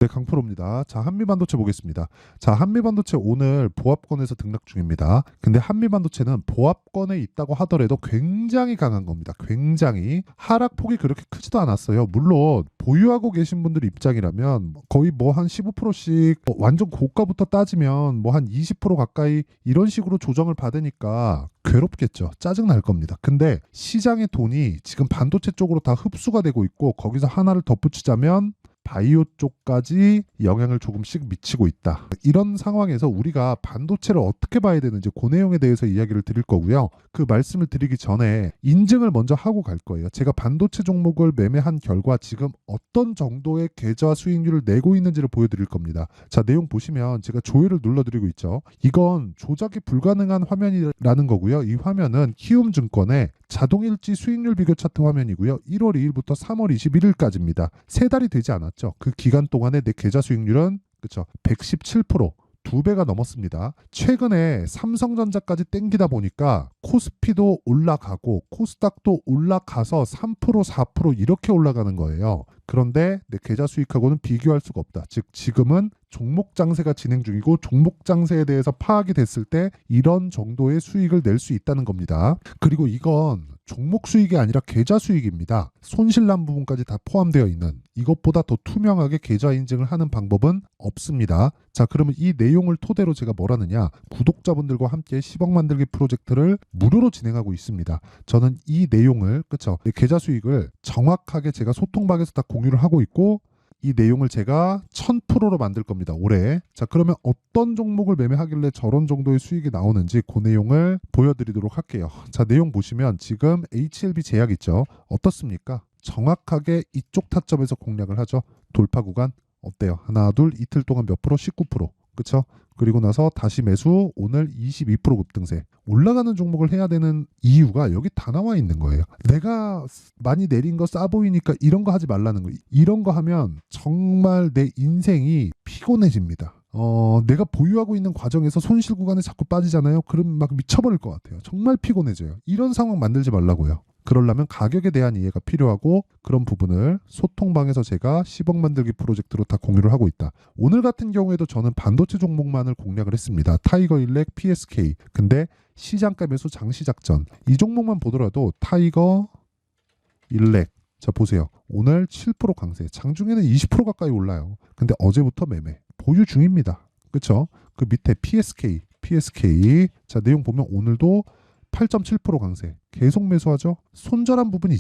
네, 강프로입니다. 자, 한미반도체 보겠습니다. 자, 한미반도체 오늘 보합권에서 등락 중입니다. 근데 한미반도체는 보합권에 있다고 하더라도 굉장히 강한 겁니다. 굉장히 하락폭이 그렇게 크지도 않았어요. 물론 보유하고 계신 분들 입장이라면 거의 뭐 한 15%씩 완전 고가부터 따지면 뭐 한 20% 가까이 이런 식으로 조정을 받으니까 괴롭겠죠. 짜증 날 겁니다. 근데 시장의 돈이 지금 반도체 쪽으로 다 흡수가 되고 있고 거기서 하나를 덧붙이자면 바이오 쪽까지 영향을 조금씩 미치고 있다. 이런 상황에서 우리가 반도체를 어떻게 봐야 되는지 그 내용에 대해서 이야기를 드릴 거고요. 그 말씀을 드리기 전에 인증을 먼저 하고 갈 거예요. 제가 반도체 종목을 매매한 결과 지금 어떤 정도의 계좌 수익률을 내고 있는지를 보여드릴 겁니다. 자, 내용 보시면 제가 조회를 눌러드리고 있죠. 이건 조작이 불가능한 화면이라는 거고요. 이 화면은 키움증권의 자동일지 수익률 비교 차트 화면이고요. 1월 2일부터 3월 21일까지입니다. 세 달이 되지 않았죠. 그 기간 동안에 내 계좌 수익률은 그쵸 117%, 두 배가 넘었습니다. 최근에 삼성전자까지 땡기다 보니까 코스피도 올라가고 코스닥도 올라가서 3%, 4% 이렇게 올라가는 거예요. 그런데 내 계좌 수익하고는 비교할 수가 없다. 즉 지금은 종목 장세가 진행 중이고 종목 장세에 대해서 파악이 됐을 때 이런 정도의 수익을 낼 수 있다는 겁니다. 그리고 이건 종목 수익이 아니라 계좌 수익입니다. 손실난 부분까지 다 포함되어 있는 이것보다 더 투명하게 계좌 인증을 하는 방법은 없습니다. 자, 그러면 이 내용을 토대로 제가 뭘 하느냐? 구독자분들과 함께 10억 만들기 프로젝트를 무료로 진행하고 있습니다. 저는 이 내용을 그쵸? 계좌 수익을 정확하게 제가 소통방에서 다 공유를 하고 있고 이 내용을 제가 1000%로 만들 겁니다. 올해. 자, 그러면 어떤 종목을 매매하길래 저런 정도의 수익이 나오는지 그 내용을 보여드리도록 할게요. 자, 내용 보시면 지금 HLB 제약 있죠. 어떻습니까? 정확하게 이쪽 타점에서 공략을 하죠. 돌파 구간 어때요? 하나, 둘, 이틀 동안 몇 프로? 19%. 그쵸? 그리고 나서 다시 매수, 오늘 22% 급등세. 올라가는 종목을 해야 되는 이유가 여기 다 나와 있는 거예요. 내가 많이 내린 거 싸 보이니까 이런 거 하지 말라는 거예요. 이런 거 하면 정말 내 인생이 피곤해집니다. 내가 보유하고 있는 과정에서 손실 구간에 자꾸 빠지잖아요. 그럼 막 미쳐버릴 것 같아요. 정말 피곤해져요. 이런 상황 만들지 말라고요. 그러려면 가격에 대한 이해가 필요하고 그런 부분을 소통방에서 제가 10억 만들기 프로젝트로 다 공유를 하고 있다. 오늘 같은 경우에도 저는 반도체 종목만을 공략을 했습니다. 타이거 일렉, PSK. 근데 시장가 매수 장시 작전. 이 종목만 보더라도 타이거 일렉. 자, 보세요. 오늘 7% 강세. 장중에는 20% 가까이 올라요. 근데 어제부터 매매. 보유 중입니다. 그쵸? 그 밑에 PSK. 자, 내용 보면 오늘도 8.7% 강세. 계속 매수하죠? 손절한 부분이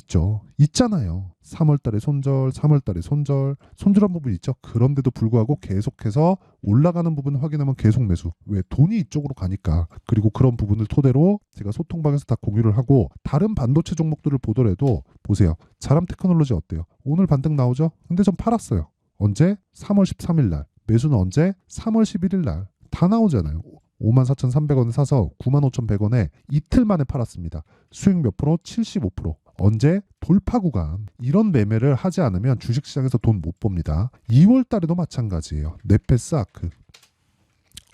있잖아요. 3월 달에 손절, 3월 달에 손절한 부분이 있죠. 그런데도 불구하고 계속해서 올라가는 부분 확인하면 계속 매수. 왜? 돈이 이쪽으로 가니까. 그리고 그런 부분을 토대로 제가 소통방에서 다 공유를 하고 다른 반도체 종목들을 보더라도 보세요. 자람 테크놀로지 어때요? 오늘 반등 나오죠? 근데 전 팔았어요. 언제? 3월 13일 날. 매수는 언제? 3월 11일 날. 다 나오잖아요. 54,300원에 사서 95,100원에 이틀 만에 팔았습니다. 수익 몇 프로? 75%. 언제? 돌파 구간. 이런 매매를 하지 않으면 주식시장에서 돈 못 봅니다. 2월 달에도 마찬가지예요. 네페스아크.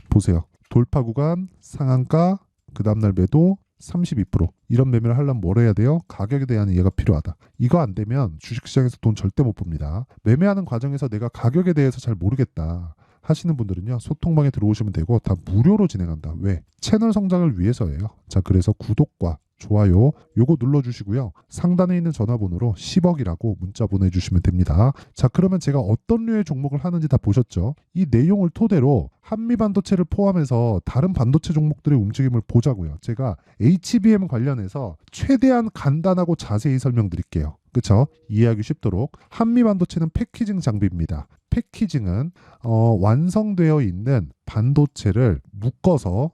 보세요. 돌파 구간, 상한가, 그 다음날 매도 32%. 이런 매매를 하려면 뭘 해야 돼요? 가격에 대한 이해가 필요하다. 이거 안 되면 주식시장에서 돈 절대 못 봅니다. 매매하는 과정에서 내가 가격에 대해서 잘 모르겠다 하시는 분들은요, 소통방에 들어오시면 되고 다 무료로 진행한다. 왜? 채널 성장을 위해서예요. 자, 그래서 구독과 좋아요 요거 눌러주시고요. 상단에 있는 전화번호로 10억이라고 문자 보내주시면 됩니다. 자, 그러면 제가 어떤 류의 종목을 하는지 다 보셨죠? 이 내용을 토대로 한미반도체를 포함해서 다른 반도체 종목들의 움직임을 보자고요. 제가 HBM 관련해서 최대한 간단하고 자세히 설명드릴게요. 그쵸? 이해하기 쉽도록. 한미반도체는 패키징 장비입니다. 패키징은 완성되어 있는 반도체를 묶어서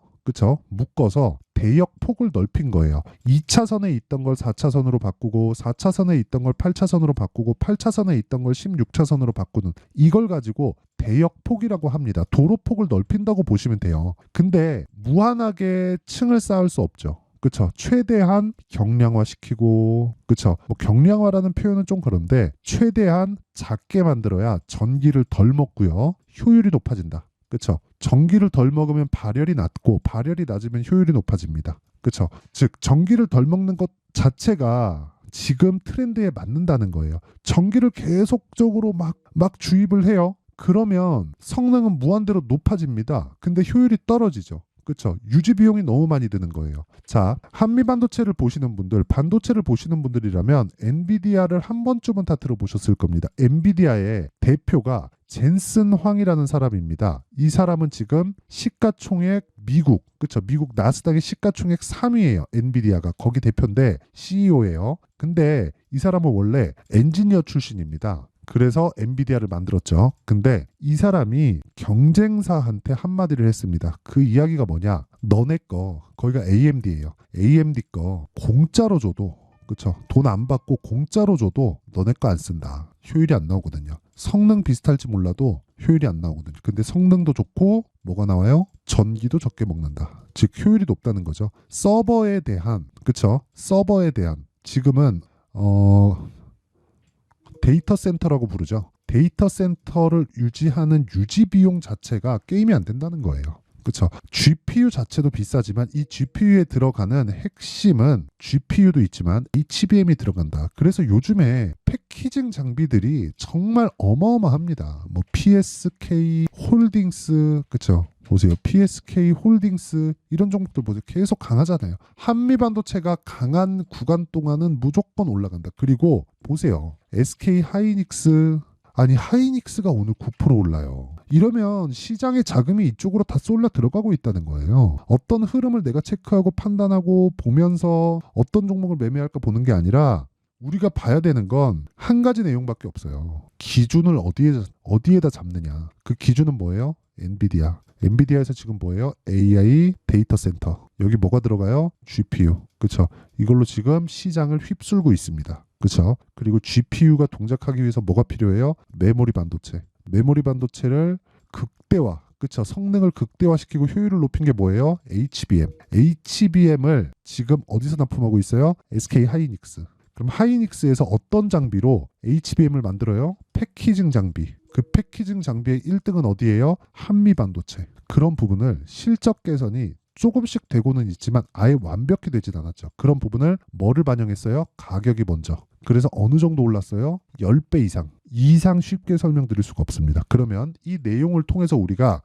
대역폭을 넓힌 거예요. 2차선에 있던 걸 4차선으로 바꾸고 4차선에 있던 걸 8차선으로 바꾸고 8차선에 있던 걸 16차선으로 바꾸는 이걸 가지고 대역폭이라고 합니다. 도로폭을 넓힌다고 보시면 돼요. 근데 무한하게 층을 쌓을 수 없죠. 그쵸? 최대한 경량화시키고, 그쵸? 뭐 경량화라는 표현은 좀 그런데 최대한 작게 만들어야 전기를 덜 먹고요. 효율이 높아진다. 그쵸? 전기를 덜 먹으면 발열이 낮고 발열이 낮으면 효율이 높아집니다. 그쵸? 즉 전기를 덜 먹는 것 자체가 지금 트렌드에 맞는다는 거예요. 전기를 계속적으로 막 주입을 해요. 그러면 성능은 무한대로 높아집니다. 근데 효율이 떨어지죠. 그렇죠. 유지 비용이 너무 많이 드는 거예요. 자, 한미 반도체를 보시는 분들, 반도체를 보시는 분들이라면 엔비디아를 한 번쯤은 다 들어보셨을 겁니다. 엔비디아의 대표가 젠슨 황이라는 사람입니다. 이 사람은 지금 시가총액 미국, 그렇죠. 미국 나스닥의 시가총액 3위예요. 엔비디아가 거기 대표인데 CEO예요. 근데 이 사람은 원래 엔지니어 출신입니다. 그래서 엔비디아를 만들었죠. 근데 이 사람이 경쟁사한테 한마디를 했습니다. 그 이야기가 뭐냐? 너네 거, 거기가 AMD예요. AMD 거 공짜로 줘도, 그쵸? 돈 안 받고 공짜로 줘도 너네 거 안 쓴다. 효율이 안 나오거든요. 성능 비슷할지 몰라도 효율이 안 나오거든요. 근데 성능도 좋고 뭐가 나와요? 전기도 적게 먹는다. 즉 효율이 높다는 거죠. 서버에 대한, 그쵸? 서버에 대한 지금은 데이터 센터라고 부르죠. 데이터 센터를 유지하는 유지 비용 자체가 게임이 안 된다는 거예요. 그렇죠. GPU 자체도 비싸지만 이 GPU에 들어가는 핵심은 GPU도 있지만 HBM이 들어간다. 그래서 요즘에 패키징 장비들이 정말 어마어마합니다. 뭐 PSK 홀딩스, 그렇죠. 보세요. PSK 홀딩스 이런 종목들 보세요. 계속 강하잖아요. 한미 반도체가 강한 구간 동안은 무조건 올라간다. 그리고 보세요. SK 하이닉스, 아니 하이닉스가 오늘 9% 올라요. 이러면 시장의 자금이 이쪽으로 다 쏠려 들어가고 있다는 거예요. 어떤 흐름을 내가 체크하고 판단하고 보면서 어떤 종목을 매매할까 보는 게 아니라 우리가 봐야 되는 건 한 가지 내용밖에 없어요. 기준을 어디에다 잡느냐. 그 기준은 뭐예요? 엔비디아. 엔비디아에서 지금 뭐예요? AI 데이터 센터. 여기 뭐가 들어가요? GPU. 그렇죠? 이걸로 지금 시장을 휩쓸고 있습니다. 그렇죠? 그리고 GPU가 동작하기 위해서 뭐가 필요해요? 메모리 반도체. 메모리 반도체를 극대화, 그렇죠? 성능을 극대화시키고 효율을 높인 게 뭐예요? HBM. HBM을 지금 어디서 납품하고 있어요? SK 하이닉스. 그럼 하이닉스에서 어떤 장비로 HBM을 만들어요? 패키징 장비. 그 패키징 장비의 1등은 어디예요? 한미 반도체. 그런 부분을 실적 개선이 조금씩 되고는 있지만 아예 완벽히 되진 않았죠. 그런 부분을 뭐를 반영했어요? 가격이 먼저. 그래서 어느 정도 올랐어요? 10배 이상 쉽게 설명드릴 수가 없습니다. 그러면 이 내용을 통해서 우리가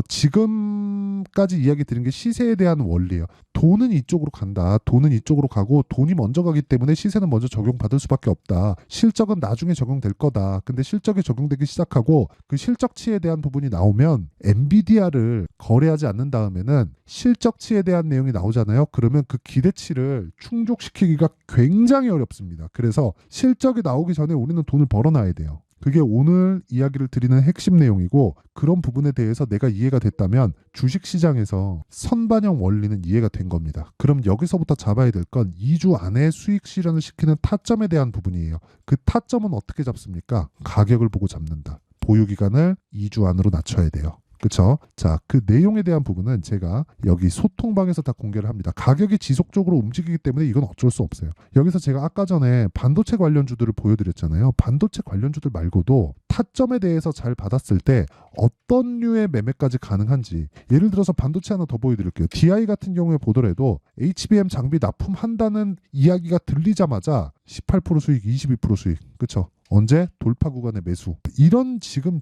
지금까지 이야기 드린 게 시세에 대한 원리예요. 돈은 이쪽으로 간다. 돈은 이쪽으로 가고 돈이 먼저 가기 때문에 시세는 먼저 적용받을 수밖에 없다. 실적은 나중에 적용될 거다. 근데 실적이 적용되기 시작하고 그 실적치에 대한 부분이 나오면 엔비디아를 거래하지 않는 다음에는 실적치에 대한 내용이 나오잖아요. 그러면 그 기대치를 충족시키기가 굉장히 어렵습니다. 그래서 실적이 나오기 전에 우리는 돈을 벌어놔야 돼요. 그게 오늘 이야기를 드리는 핵심 내용이고 그런 부분에 대해서 내가 이해가 됐다면 주식시장에서 선반영 원리는 이해가 된 겁니다. 그럼 여기서부터 잡아야 될 건 2주 안에 수익 실현을 시키는 타점에 대한 부분이에요. 그 타점은 어떻게 잡습니까? 가격을 보고 잡는다. 보유기간을 2주 안으로 낮춰야 돼요. 그렇죠? 자, 그 내용에 대한 부분은 제가 여기 소통방에서 다 공개를 합니다. 가격이 지속적으로 움직이기 때문에 이건 어쩔 수 없어요. 여기서 제가 아까 전에 반도체 관련주들을 보여드렸잖아요. 반도체 관련주들 말고도 타점에 대해서 잘 받았을 때 어떤 류의 매매까지 가능한지 예를 들어서 반도체 하나 더 보여드릴게요. DI 같은 경우에 보더라도 HBM 장비 납품한다는 이야기가 들리자마자 18% 수익, 22% 수익. 그렇죠? 언제? 돌파 구간의 매수. 이런 지금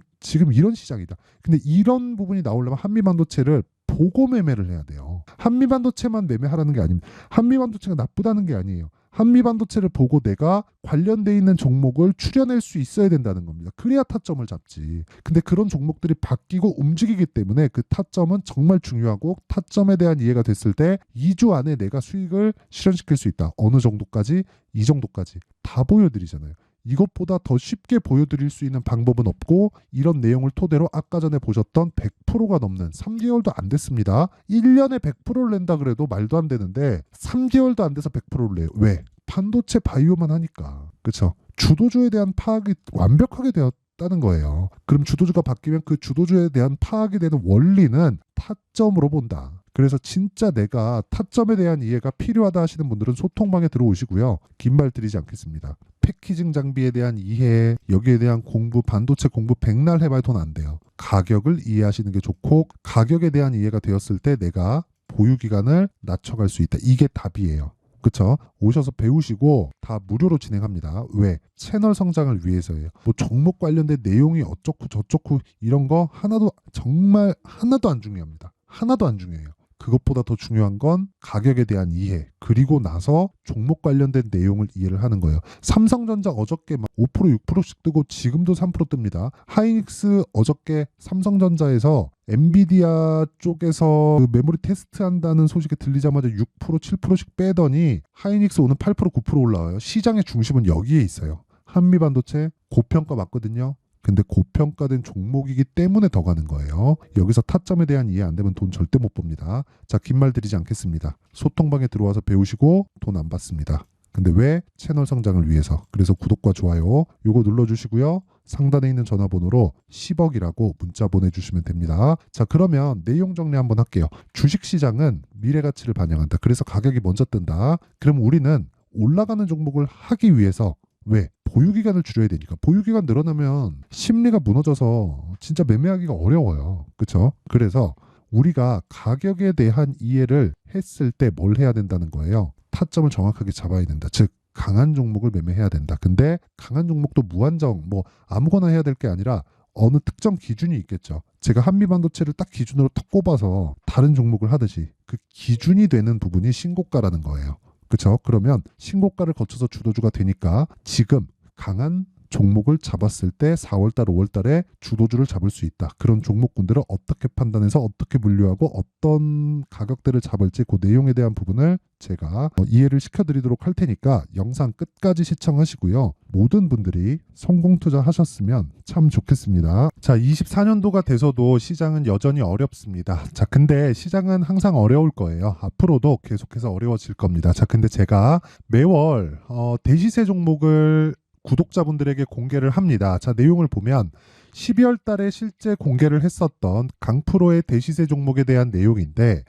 이런 시장이다. 근데 이런 부분이 나오려면 한미반도체를 보고 매매를 해야 돼요. 한미반도체만 매매하라는 게 아닙니다. 한미반도체가 나쁘다는 게 아니에요. 한미반도체를 보고 내가 관련돼 있는 종목을 추려낼 수 있어야 된다는 겁니다. 그래야 타점을 잡지. 근데 그런 종목들이 바뀌고 움직이기 때문에 그 타점은 정말 중요하고 타점에 대한 이해가 됐을 때 2주 안에 내가 수익을 실현시킬 수 있다. 어느 정도까지? 이 정도까지. 다 보여드리잖아요. 이것보다 더 쉽게 보여드릴 수 있는 방법은 없고 이런 내용을 토대로 아까 전에 보셨던 100%가 넘는 3개월도 안 됐습니다. 1년에 100%를 낸다 그래도 말도 안 되는데 3개월도 안 돼서 100%를 내요. 왜? 반도체 바이오만 하니까. 그렇죠? 주도주에 대한 파악이 완벽하게 되었다는 거예요. 그럼 주도주가 바뀌면 그 주도주에 대한 파악이 되는 원리는 타점으로 본다. 그래서 진짜 내가 타점에 대한 이해가 필요하다 하시는 분들은 소통방에 들어오시고요. 긴 말 드리지 않겠습니다. 패키징 장비에 대한 이해, 여기에 대한 공부, 반도체 공부 백날 해봐야 돈 안 돼요. 가격을 이해하시는 게 좋고 가격에 대한 이해가 되었을 때 내가 보유기간을 낮춰갈 수 있다. 이게 답이에요. 그쵸? 오셔서 배우시고 다 무료로 진행합니다. 왜? 채널 성장을 위해서예요. 뭐 종목 관련된 내용이 어쩌고 저쩌고 이런 거 하나도 정말 하나도 안 중요합니다. 하나도 안 중요해요. 그것보다 더 중요한 건 가격에 대한 이해, 그리고 나서 종목 관련된 내용을 이해를 하는 거예요. 삼성전자 어저께 막 5% 6%씩 뜨고 지금도 3% 뜹니다. 하이닉스 어저께 삼성전자에서 엔비디아 쪽에서 그 메모리 테스트한다는 소식이 들리자마자 6% 7%씩 빼더니 하이닉스 오늘 8% 9% 올라와요. 시장의 중심은 여기에 있어요. 한미반도체 고평가 맞거든요. 근데 고평가된 종목이기 때문에 더 가는 거예요. 여기서 타점에 대한 이해 안 되면 돈 절대 못 봅니다. 자, 긴 말 드리지 않겠습니다. 소통방에 들어와서 배우시고 돈 안 받습니다. 근데 왜? 채널 성장을 위해서. 그래서 구독과 좋아요 요거 눌러주시고요. 상단에 있는 전화번호로 10억이라고 문자 보내주시면 됩니다. 자, 그러면 내용 정리 한번 할게요. 주식시장은 미래가치를 반영한다. 그래서 가격이 먼저 뜬다. 그럼 우리는 올라가는 종목을 하기 위해서 왜? 보유기간을 줄여야 되니까. 보유기간 늘어나면 심리가 무너져서 진짜 매매하기가 어려워요. 그렇죠? 그래서 우리가 가격에 대한 이해를 했을 때 뭘 해야 된다는 거예요. 타점을 정확하게 잡아야 된다. 즉 강한 종목을 매매해야 된다. 근데 강한 종목도 무한정 뭐 아무거나 해야 될 게 아니라 어느 특정 기준이 있겠죠. 제가 한미반도체를 딱 기준으로 탁 꼽아서 다른 종목을 하듯이 그 기준이 되는 부분이 신고가라는 거예요. 그렇죠? 그러면 신고가를 거쳐서 주도주가 되니까 지금 강한 종목을 잡았을 때 4월달, 5월달에 주도주를 잡을 수 있다. 그런 종목군들을 어떻게 판단해서 어떻게 분류하고 어떤 가격대를 잡을지 그 내용에 대한 부분을 제가 이해를 시켜드리도록 할 테니까 영상 끝까지 시청하시고요. 모든 분들이 성공 투자하셨으면 참 좋겠습니다. 자, 24년도가 돼서도 시장은 여전히 어렵습니다. 자, 근데 시장은 항상 어려울 거예요. 앞으로도 계속해서 어려워질 겁니다. 자, 근데 제가 매월 대시세 종목을 구독자분들에게 공개를 합니다. 자, 내용을 보면 12월 달에 실제 공개를 했었던 강프로의 대시세 종목에 대한 내용인데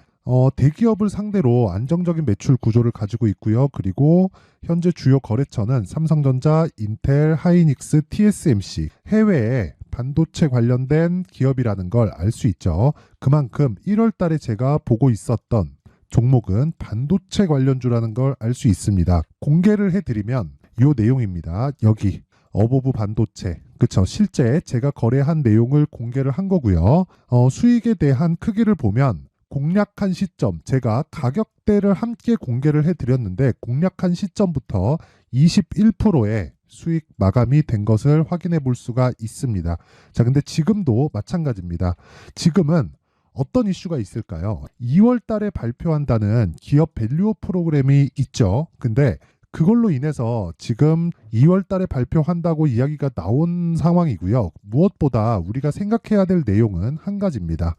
대기업을 상대로 안정적인 매출 구조를 가지고 있고요. 그리고 현재 주요 거래처는 삼성전자, 인텔, 하이닉스, TSMC, 해외에 반도체 관련된 기업이라는 걸 알 수 있죠. 그만큼 1월 달에 제가 보고 있었던 종목은 반도체 관련주라는 걸 알 수 있습니다. 공개를 해드리면 이 내용입니다. 여기 어보브 반도체, 그쵸? 실제 제가 거래한 내용을 공개를 한 거고요. 수익에 대한 크기를 보면 공략한 시점, 제가 가격대를 함께 공개를 해드렸는데 공략한 시점부터 21%의 수익 마감이 된 것을 확인해 볼 수가 있습니다. 자, 근데 지금도 마찬가지입니다. 지금은 어떤 이슈가 있을까요? 2월 달에 발표한다는 기업 밸류업 프로그램이 있죠. 근데 그걸로 인해서 지금 2월 달에 발표한다고 이야기가 나온 상황이고요. 무엇보다 우리가 생각해야 될 내용은 한 가지입니다.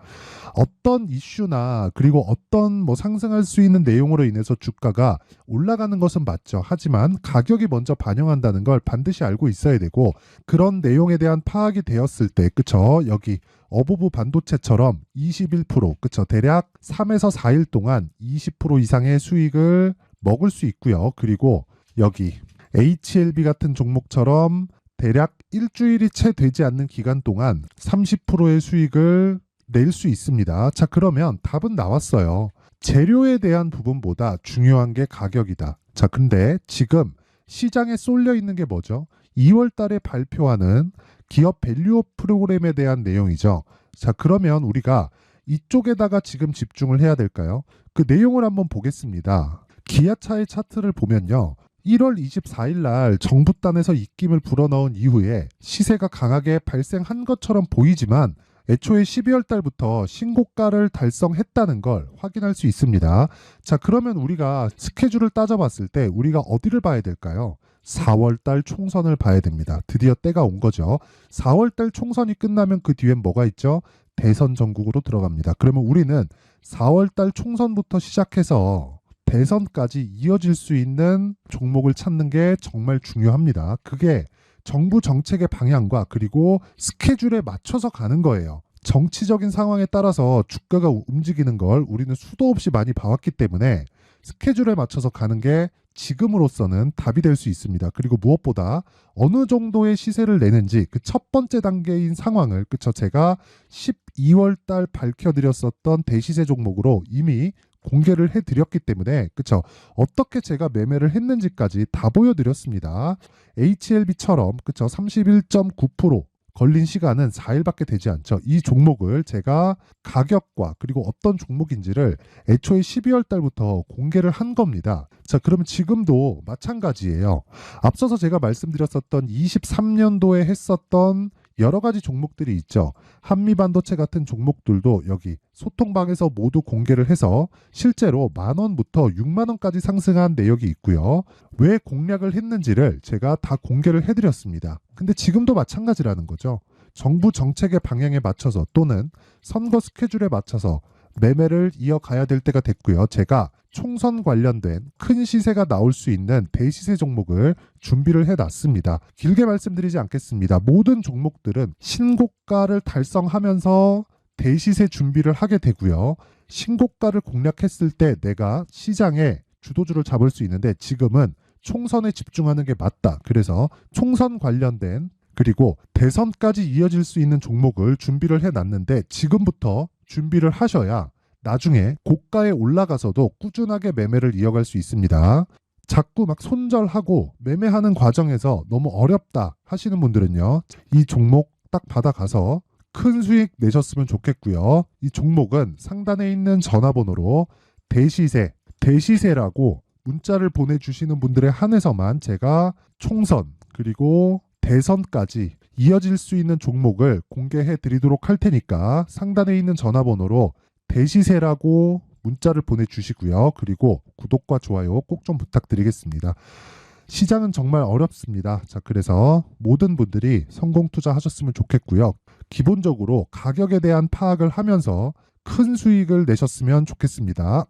어떤 이슈나 그리고 어떤 뭐 상승할 수 있는 내용으로 인해서 주가가 올라가는 것은 맞죠. 하지만 가격이 먼저 반영한다는 걸 반드시 알고 있어야 되고 그런 내용에 대한 파악이 되었을 때 그쵸? 여기 어보브 반도체처럼 21% 그쵸? 대략 3에서 4일 동안 20% 이상의 수익을 먹을 수 있고요. 그리고 여기 HLB 같은 종목처럼 대략 일주일이 채 되지 않는 기간 동안 30%의 수익을 낼 수 있습니다. 자, 그러면 답은 나왔어요. 재료에 대한 부분보다 중요한 게 가격이다. 자, 근데 지금 시장에 쏠려 있는 게 뭐죠? 2월 달에 발표하는 기업 밸류업 프로그램에 대한 내용이죠. 자, 그러면 우리가 이쪽에다가 지금 집중을 해야 될까요? 그 내용을 한번 보겠습니다. 기아차의 차트를 보면요. 1월 24일 날 정부단에서 입김을 불어넣은 이후에 시세가 강하게 발생한 것처럼 보이지만 애초에 12월 달부터 신고가를 달성했다는 걸 확인할 수 있습니다. 자, 그러면 우리가 스케줄을 따져봤을 때 우리가 어디를 봐야 될까요? 4월 달 총선을 봐야 됩니다. 드디어 때가 온 거죠. 4월 달 총선이 끝나면 그 뒤엔 뭐가 있죠? 대선 전국으로 들어갑니다. 그러면 우리는 4월 달 총선부터 시작해서 대선까지 이어질 수 있는 종목을 찾는 게 정말 중요합니다. 그게 정부 정책의 방향과 그리고 스케줄에 맞춰서 가는 거예요. 정치적인 상황에 따라서 주가가 움직이는 걸 우리는 수도 없이 많이 봐왔기 때문에 스케줄에 맞춰서 가는 게 지금으로서는 답이 될 수 있습니다. 그리고 무엇보다 어느 정도의 시세를 내는지 그 첫 번째 단계인 상황을 그쵸 제가 12월 달 밝혀드렸었던 대시세 종목으로 이미 공개를 해드렸기 때문에 그쵸? 어떻게 제가 매매를 했는지까지 다 보여드렸습니다. HLB처럼 그쵸? 31.9% 걸린 시간은 4일밖에 되지 않죠. 이 종목을 제가 가격과 그리고 어떤 종목인지를 애초에 12월 달부터 공개를 한 겁니다. 자, 그러면 지금도 마찬가지예요. 앞서서 제가 말씀드렸었던 23년도에 했었던 여러 가지 종목들이 있죠. 한미반도체 같은 종목들도 여기 소통방에서 모두 공개를 해서 실제로 10,000원부터 60,000원까지 상승한 내역이 있고요. 왜 공략을 했는지를 제가 다 공개를 해드렸습니다. 근데 지금도 마찬가지라는 거죠. 정부 정책의 방향에 맞춰서 또는 선거 스케줄에 맞춰서 매매를 이어가야 될 때가 됐고요. 제가 총선 관련된 큰 시세가 나올 수 있는 대시세 종목을 준비를 해놨습니다. 길게 말씀드리지 않겠습니다. 모든 종목들은 신고가를 달성하면서 대시세 준비를 하게 되고요. 신고가를 공략했을 때 내가 시장에 주도주를 잡을 수 있는데 지금은 총선에 집중하는 게 맞다. 그래서 총선 관련된 그리고 대선까지 이어질 수 있는 종목을 준비를 해놨는데 지금부터 준비를 하셔야 나중에 고가에 올라가서도 꾸준하게 매매를 이어갈 수 있습니다. 자꾸 막 손절하고 매매하는 과정에서 너무 어렵다 하시는 분들은요. 이 종목 딱 받아가서 큰 수익 내셨으면 좋겠고요. 이 종목은 상단에 있는 전화번호로 대시세라고 문자를 보내주시는 분들에 한해서만 제가 총선 그리고 대선까지 이어질 수 있는 종목을 공개해 드리도록 할 테니까 상단에 있는 전화번호로 대시세라고 문자를 보내주시고요. 그리고 구독과 좋아요 꼭 좀 부탁드리겠습니다. 시장은 정말 어렵습니다. 자, 그래서 모든 분들이 성공 투자하셨으면 좋겠고요. 기본적으로 가격에 대한 파악을 하면서 큰 수익을 내셨으면 좋겠습니다.